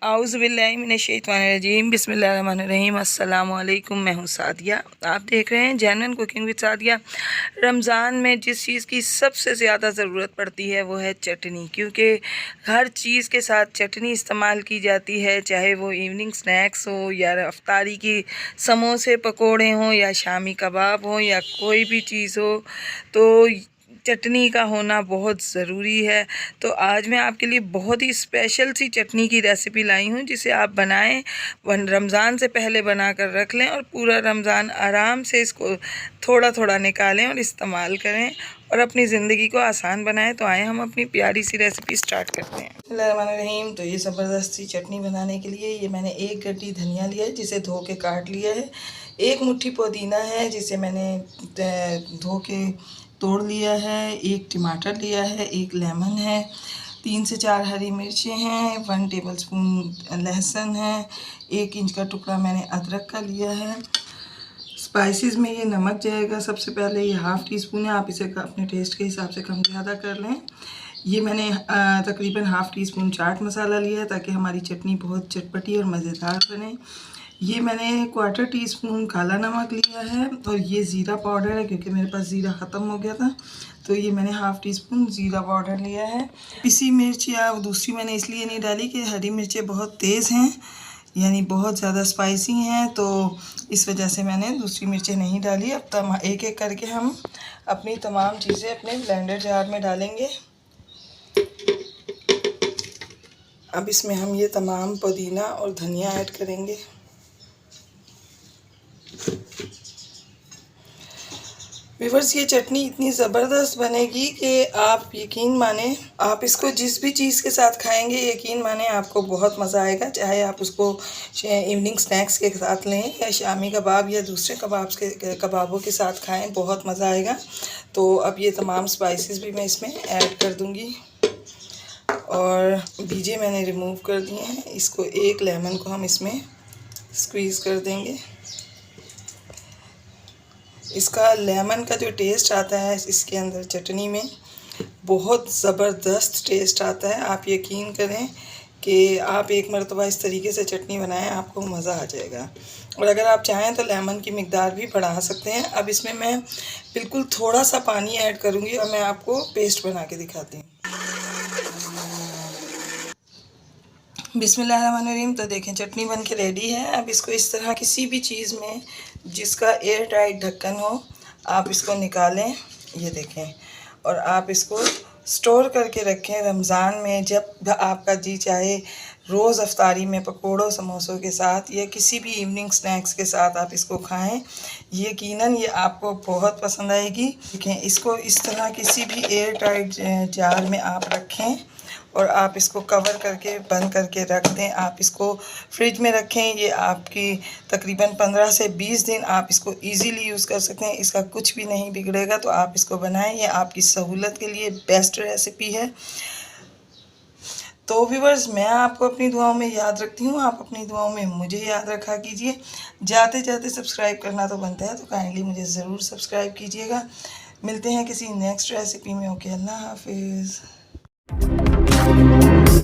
आउज़ुबिल्लाहिमिनश्शैतानिर्रजीम बिस्मिल्लाहिर्रहमानिर्रहीम अस्सलामु अलैकुम। मैं हूँ सादिया, आप देख रहे हैं genuine cooking with Sadia. Ramzan में जिस चीज़ की सबसे ज़्यादा ज़रूरत पड़ती है वो है चटनी, क्योंकि हर चीज़ के साथ चटनी इस्तेमाल की जाती है, चाहे वो इवनिंग स्नैक्स हो या अफ्तारी की समोसे पकोड़े हों या शामी कबाब हो या कोई भी चीज़ हो, तो चटनी का होना बहुत ज़रूरी है। तो आज मैं आपके लिए बहुत ही स्पेशल सी चटनी की रेसिपी लाई हूँ, जिसे आप बनाएं, रमज़ान से पहले बना कर रख लें और पूरा रमज़ान आराम से इसको थोड़ा थोड़ा निकालें और इस्तेमाल करें और अपनी ज़िंदगी को आसान बनाएं। तो आए हम अपनी प्यारी सी रेसिपी स्टार्ट करते हैं। बिस्मिल्लाहिर्रहमानिर्रहीम। तो ये ज़बरदस्त सी चटनी बनाने के लिए ये मैंने 1 गड्डी धनिया लिया है, जिसे धो के काट लिया है। 1 मुट्ठी पुदीना है, जिसे मैंने धो के तोड़ लिया है। 1 टमाटर लिया है, 1 लेमन है, 3 से 4 हरी मिर्चें हैं, 1 टेबलस्पून लहसुन है, 1 इंच का टुकड़ा मैंने अदरक का लिया है। स्पाइसेस में ये नमक जाएगा सबसे पहले, ये ½ टीस्पून है, आप इसे अपने टेस्ट के हिसाब से कम ज़्यादा कर लें। ये मैंने तकरीबन ½ टीस्पून चाट मसाला लिया है, ताकि हमारी चटनी बहुत चटपटी और मज़ेदार बने। ये मैंने 1/4 टीस्पून काला नमक लिया है, और ये ज़ीरा पाउडर है, क्योंकि मेरे पास ज़ीरा ख़त्म हो गया था, तो ये मैंने ½ टीस्पून ज़ीरा पाउडर लिया है। पिसी मिर्च या दूसरी मैंने इसलिए नहीं डाली कि हरी मिर्चें बहुत तेज़ हैं, यानी बहुत ज़्यादा स्पाइसी हैं, तो इस वजह से मैंने दूसरी मिर्चें नहीं डाली। अब एक एक करके हम अपनी तमाम चीज़ें अपने ब्लेंडर जार में डालेंगे। अब इसमें हम ये तमाम पुदीना और धनिया ऐड करेंगे। व्यूअर्स, ये चटनी इतनी ज़बरदस्त बनेगी कि आप यकीन माने, आप इसको जिस भी चीज़ के साथ खाएंगे, यकीन माने आपको बहुत मज़ा आएगा। चाहे आप उसको इवनिंग स्नैक्स के साथ लें या शामी कबाब या दूसरे कबाबों के साथ खाएं, बहुत मज़ा आएगा। तो अब ये तमाम स्पाइसेस भी मैं इसमें ऐड कर दूँगी, और बीजे मैंने रिमूव कर दिए हैं। इसको 1 लेमन को हम इसमें स्क्वीज़ कर देंगे। इसका लेमन का जो टेस्ट आता है इसके अंदर चटनी में, बहुत ज़बरदस्त टेस्ट आता है। आप यकीन करें कि आप एक मरतबा इस तरीके से चटनी बनाएं, आपको मज़ा आ जाएगा। और अगर आप चाहें तो लेमन की मिकदार भी बढ़ा सकते हैं। अब इसमें मैं बिल्कुल थोड़ा सा पानी ऐड करूँगी और मैं आपको पेस्ट बना के दिखाती हूँ। बिस्मिल्लाहिर्रहमानिर्रहीम। तो देखें, चटनी बन के रेडी है। अब इसको इस तरह किसी भी चीज़ में जिसका एयर टाइट ढक्कन हो, आप इसको निकालें, ये देखें, और आप इसको स्टोर करके रखें। रमज़ान में जब आपका जी चाहे, रोज़ अफ्तारी में पकोड़ों समोसों के साथ या किसी भी इवनिंग स्नैक्स के साथ आप इसको खाएं, यकीनन ये आपको बहुत पसंद आएगी। देखें, इसको इस तरह किसी भी एयर टाइट जार में आप रखें और आप इसको कवर करके बंद करके रख दें। आप इसको फ्रिज में रखें, ये आपकी तकरीबन 15 से 20 दिन आप इसको इजीली यूज़ कर सकते हैं। इसका कुछ भी नहीं बिगड़ेगा, तो आप इसको बनाएं, ये आपकी सहूलत के लिए बेस्ट रेसिपी है। तो व्यूअर्स, मैं आपको अपनी दुआओं में याद रखती हूँ, आप अपनी दुआओं में मुझे याद रखा कीजिए। जाते जाते सब्सक्राइब करना तो बनता है, तो काइंडली मुझे ज़रूर सब्सक्राइब कीजिएगा। मिलते हैं किसी नेक्स्ट रेसिपी में। ओके, अल्लाह हाफिज़।